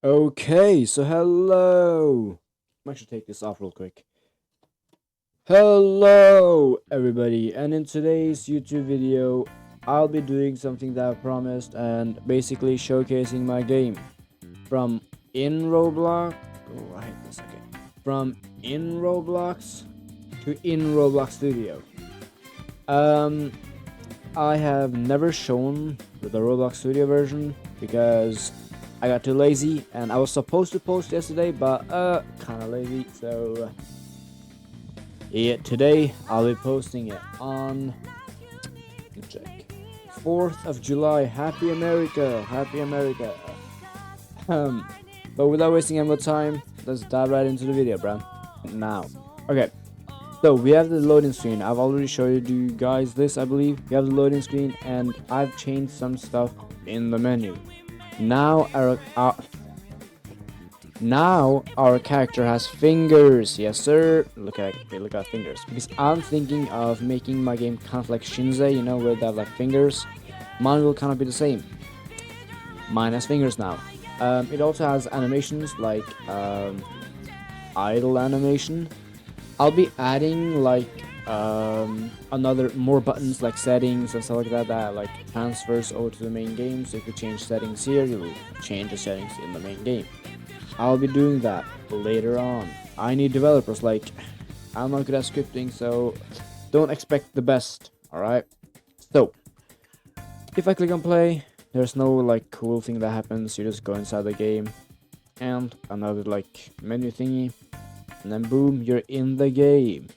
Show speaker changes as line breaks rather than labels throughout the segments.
Okay, so hello. I'm actually take this off real quick. Hello, everybody, and in today's YouTube video, I'll be doing something that I promised and basically showcasing my game from in Roblox. Oh, I hate this. Okay, from in Roblox to in Roblox Studio. Um, I have never shown the Roblox Studio version because I got too lazy and I was supposed to post yesterday, but kind of lazy. So yeah, today I'll be posting it on check 4th of July. Happy America, happy America. Um, but without wasting any more time, let's dive right into the video, bro. Now, okay. So we have the loading screen. I've already showed you guys this, I believe. We have the loading screen, and I've changed some stuff in the menu. Now our character has fingers. Yes, sir. Look at fingers. Because I'm thinking of making my game kind of like Shinze, you know, where they have like fingers. Mine will kind of be the same. Mine has fingers now. It also has animations like idle animation. I'll be adding like another more buttons like settings and stuff like that like transfers over to the main game. So if you change settings here, you'll change the settings in the main game. I'll be doing that later on. I need developers. Like, I'm not good at scripting, so don't expect the best. All right. So if I click on play, there's no like cool thing that happens. You just go inside the game and another like menu thingy, and then boom, you're in the game.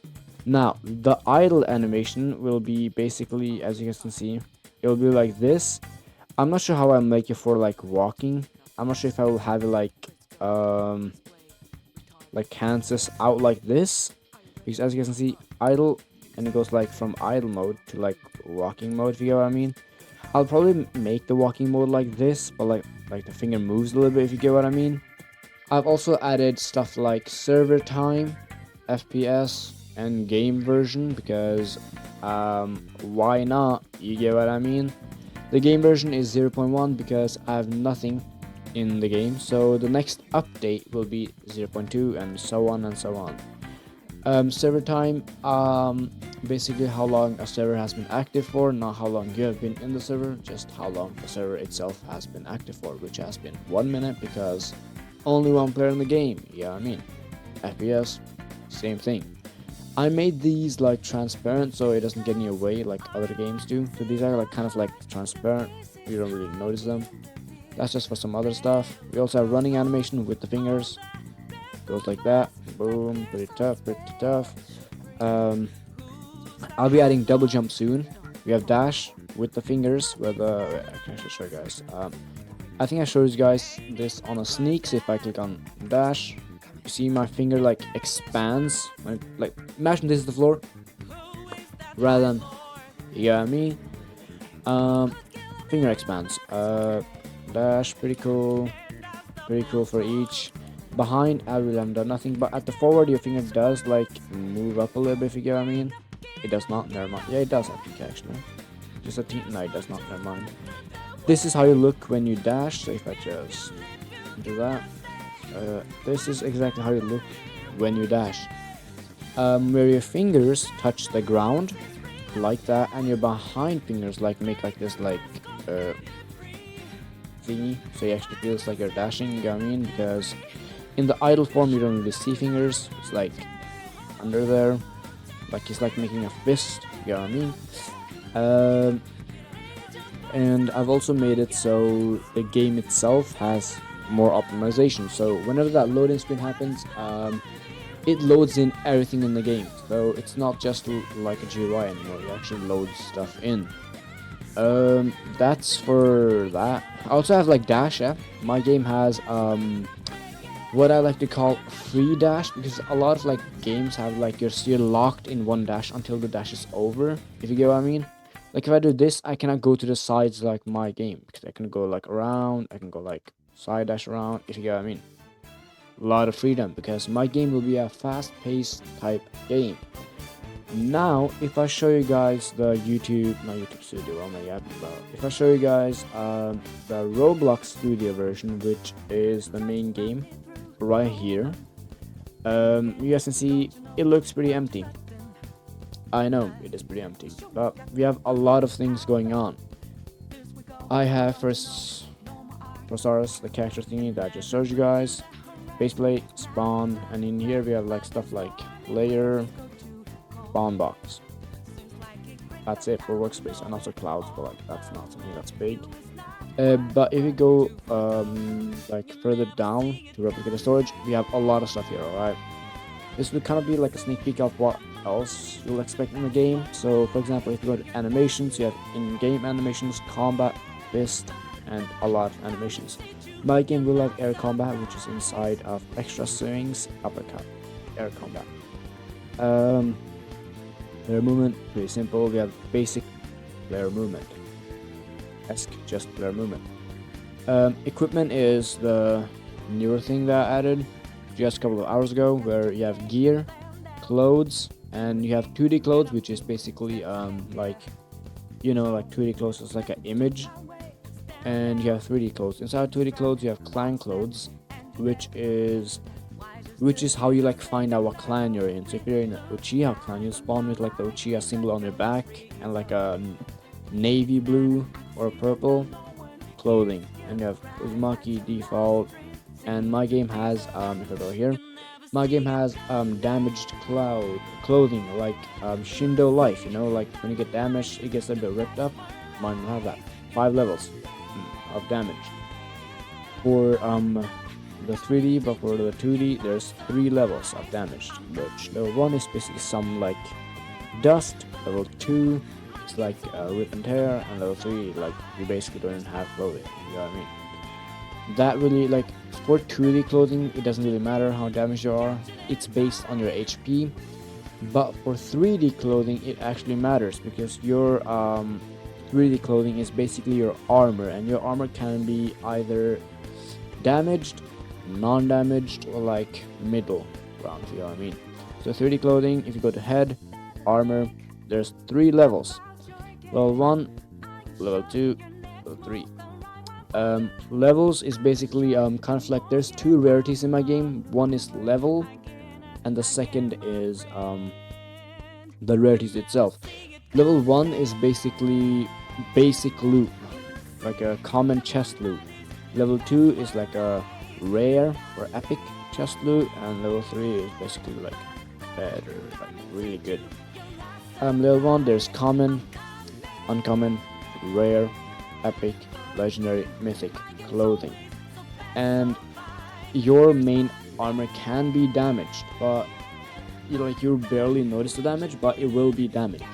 Now the idle animation will be basically, as you guys can see, it will be like this. I'm not sure how I'll make it for like walking. I'm not sure if I will have it like Kansas out like this, because as you guys can see, idle, and it goes like from idle mode to like walking mode, if you get what I mean. I'll probably make the walking mode like this, but like the finger moves a little bit, if you get what I mean. I've also added stuff like server time, FPS, and game version, because why not, you get what I mean. The game version is 0.1 because I have nothing in the game, so the next update will be 0.2 and so on and so on. Server time, basically how long a server has been active for, not how long you have been in the server, just how long the server itself has been active for, which has been 1 minute because only one player in the game. Yeah, I mean, FPS, same thing. I made these like transparent so it doesn't get in your way like other games do. So these are like kind of like transparent, you don't really notice them. That's just for some other stuff. We also have running animation with the fingers. Goes like that. Boom. Pretty tough, pretty tough. I'll be adding double jump soon. We have dash with the fingers. Where I can actually show you guys. I think I showed you guys this on a sneak. So if I click on dash, you see my finger like expands. Like imagine this is the floor, rather than, you know what I mean. Finger expands. Dash, pretty cool for each. Behind, I really haven't done nothing, but at the forward, your finger does like move up a little bit, if you get what I mean. It does not, never mind. Yeah, it does, I think, actually. Just a teeny, no, it does not, never mind. This is how you look when you dash, so if I just do that, this is exactly how you look when you dash. Where your fingers touch the ground, like that, and your behind fingers like make like this like thingy, so it actually feels like you're dashing, you know what I mean? Because in the idle form you don't really see fingers, it's like under there, like it's like making a fist, you know what I mean? And I've also made it so the game itself has more optimization, so whenever that loading screen happens, it loads in everything in the game, so it's not just like a GUI anymore, it actually loads stuff in. That's for that. I also have like dash. Yeah, my game has what I like to call free dash, because a lot of like games have like you're still locked in one dash until the dash is over, if you get what I mean. Like if I do this, I cannot go to the sides like my game, because I can go like around, I can go like side dash around, if you get what I mean. A lot of freedom, because my game will be a fast-paced type game. Now, if I show you guys the not YouTube Studio, oh my god, bro. If I show you guys the Roblox Studio version, which is the main game right here, you guys can see it looks pretty empty. I know it is pretty empty, but we have a lot of things going on. I have for starters the character thingy that I just showed you guys, faceplate, spawn, and in here we have like stuff like layer, spawn box. That's it for workspace, and also clouds, but like that's not something that's big. But if you go like further down to replicate storage, we have a lot of stuff here. Alright, this will kind of be like a sneak peek of what else you'll expect in the game. So for example, if you go to animations, you have in-game animations, combat, fist, and a lot of animations. My game will have air combat, which is inside of extra swings, uppercut, air combat. Player movement, pretty simple. We have basic player movement. Just player movement. Equipment is the newer thing that I added just a couple of hours ago, where you have gear, clothes, and you have 2D clothes, which is basically like, you know, like 2D clothes is like an image, and you have 3D clothes. Inside 2D clothes you have clan clothes, which is how you like find out what clan you're in. So if you're in an Uchiha clan, you spawn with like the Uchiha symbol on your back and like a navy blue or purple clothing, and you have Uzumaki default. And my game has if I go here, my game has damaged clothing, like Shindo Life, you know, like when you get damaged it gets a bit ripped up. Mine will have that 5 levels of damage for the 3D, but for the 2D there's 3 levels of damage, which level 1 is basically some like dust, level 2 is like rip and tear, and level 3 like you basically don't even have clothing, you know what I mean. That really, like, for 2D clothing it doesn't really matter how damaged you are, it's based on your HP, but for 3D clothing it actually matters, because your 3D clothing is basically your armor, and your armor can be either damaged, non-damaged, or like middle ground, if you know what I mean. So 3D clothing, if you go to head, armor, there's 3 levels. Level 1, level 2, level 3. Levels is basically kind of like, there's 2 rarities in my game. One is level, and the second is the rarities itself. Level 1 is basically basic loot, like a common chest loot. Level 2 is like a rare or epic chest loot, and level 3 is basically like better, like really good. Level 1 there's common, uncommon, rare, epic, legendary, mythic clothing, and your main armor can be damaged, but you barely notice the damage, but it will be damaged,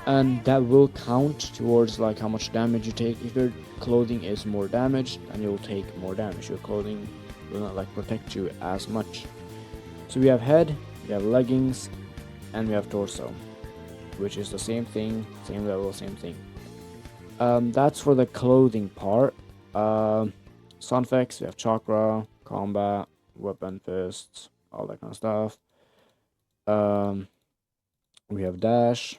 and that will count towards like how much damage you take. If your clothing is more damaged, then you'll take more damage. Your clothing will not like protect you as much. So we have head, we have leggings, and we have torso, which is the same thing, same level, same thing. That's for the clothing part. Sound effects, we have chakra, combat, weapon, fists, all that kind of stuff. We have dash,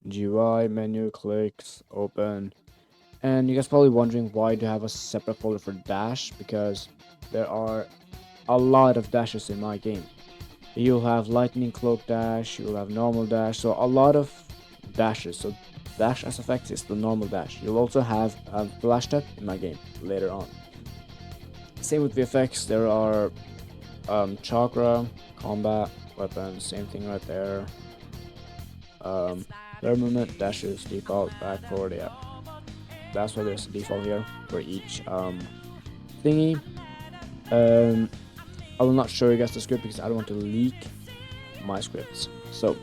GUI, menu, clicks, open. And you guys probably wondering why do I have a separate folder for dash, because there are a lot of dashes in my game. You'll have lightning cloak dash, you'll have normal dash, so a lot of dashes. So dash as effects is the normal dash. You'll also have a flash tap in my game later on. Same with the effects, there are chakra, combat, weapons, same thing right there. Player movement, dashes, default, back, forward, yeah. That's why there's a default here for each thingy. I will not show you guys the script because I don't want to leak my scripts. So,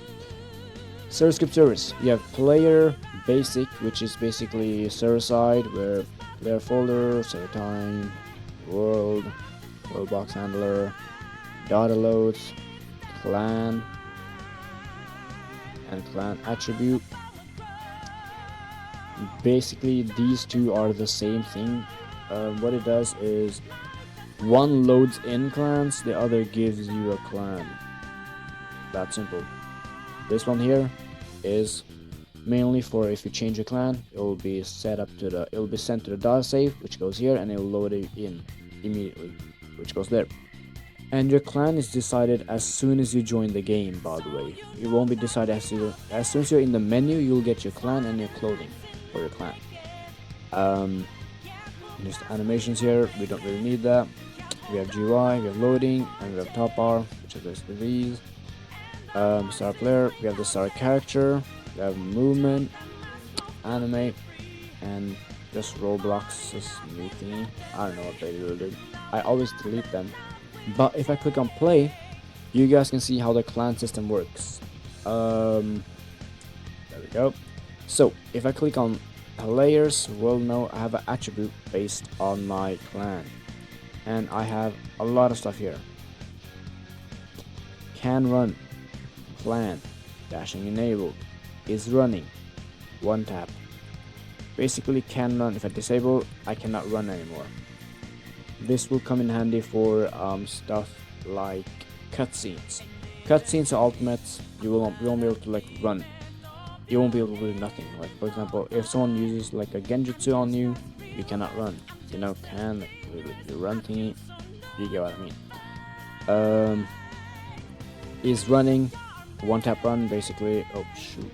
server script service. You have player basic, which is basically server side, where player folder, server time, world box handler, data loads, clan, and clan attribute. Basically, these two are the same thing. What it does is one loads in clans, the other gives you a clan. That simple. This one here is mainly for if you change your clan, it will be set up to the, it will be sent to the data save, which goes here, and it will load it in immediately, which goes there. And your clan is decided as soon as you join the game, by the way. It won't be decided as soon as you're in the menu, you'll get your clan and your clothing for your clan. Just animations here, we don't really need that. We have GUI, we have loading, and we have top bar, which is basically these. Star player, we have the star character, we have movement, anime, and just Roblox's new thingy. I don't know what they do. I always delete them. But if I click on play, you guys can see how the clan system works. There we go. So if I click on players, will know I have an attribute based on my clan, and I have a lot of stuff here. Can run, clan, dashing enabled, is running, one tap. Basically can run. If I disable, I cannot run anymore. This will come in handy for stuff like cutscenes. Cutscenes are ultimates. You won't be able to like run. You won't be able to do nothing. Like for example, if someone uses like a genjutsu on you, you cannot run. You know, can the run thingy. You get what I mean. Is running, one tap run basically. Oh shoot.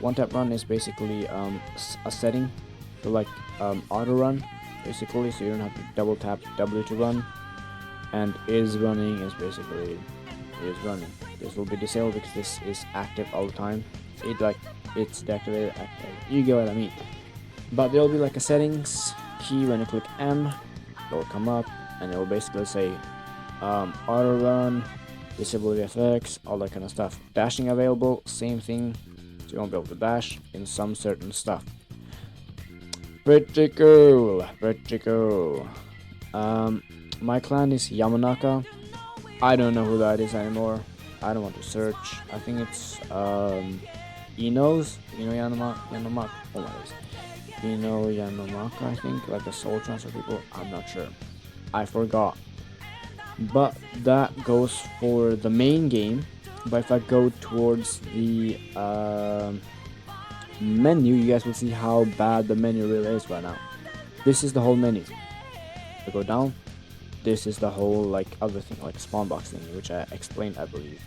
One tap run is basically a setting to like auto run basically, so you don't have to double tap W to run. And is running is basically is running. This will be disabled because this is active all the time. It's deactivated, active. You get what I mean. But there will be like a settings key. When you click M, it will come up and it will basically say auto run, disable VFX, all that kind of stuff. Dashing available, same thing. So you won't be able to dash in some certain stuff. Pretty cool, pretty cool. My clan is Yamanaka. I don't know who that is anymore. I don't want to search. I think it's Ino's. Yanomaka. Oh my gosh. Ino Yanomaka, I think, like a soul transfer people. I'm not sure. I forgot. But that goes for the main game. But if I go towards the menu, you guys will see how bad the menu really is right now. This is the whole menu. If I go down, this is the whole like other thing, like spawn box thing, which I explained, I believe.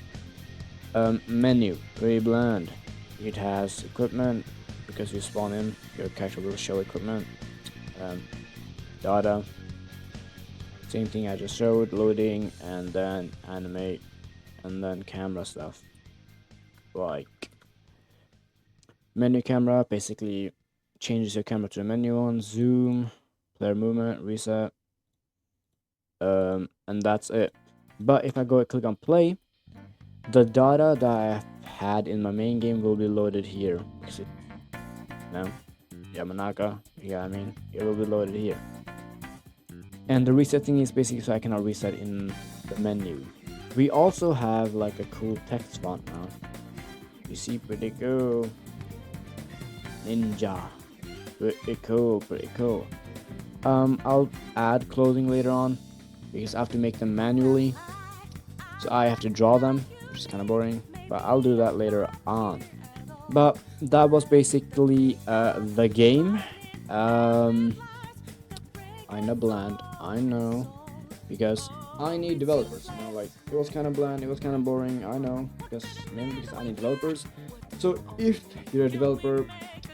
Menu, very bland. It has equipment, because you spawn in, your character will show equipment. Data, same thing I just showed, loading, and then animate, and then camera stuff. Like menu camera basically changes your camera to the menu on, zoom, player movement, reset, and that's it. But if I go and click on play, the data that I had in my main game will be loaded here. No, Yamanaka, yeah, I mean, it will be loaded here. And the resetting is basically so I cannot reset in the menu. We also have like a cool text font now. You see, pretty cool. Ninja. Pretty cool, pretty cool. I'll add clothing later on because I have to make them manually. So I have to draw them, which is kind of boring, but I'll do that later on. But that was basically the game. I know bland, I know, because I need developers. You know, like it was kind of bland, it was kind of boring. I know, mainly because I need developers. So if you're a developer,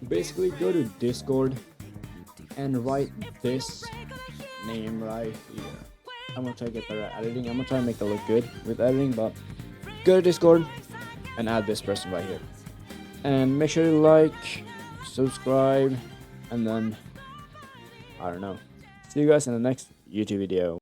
basically go to Discord and write this name right here. I'm gonna try to get better at editing. I'm gonna try to make it look good with editing, but go to Discord and add this person right here. And make sure you like, subscribe, and then I don't know. See you guys in the next YouTube video.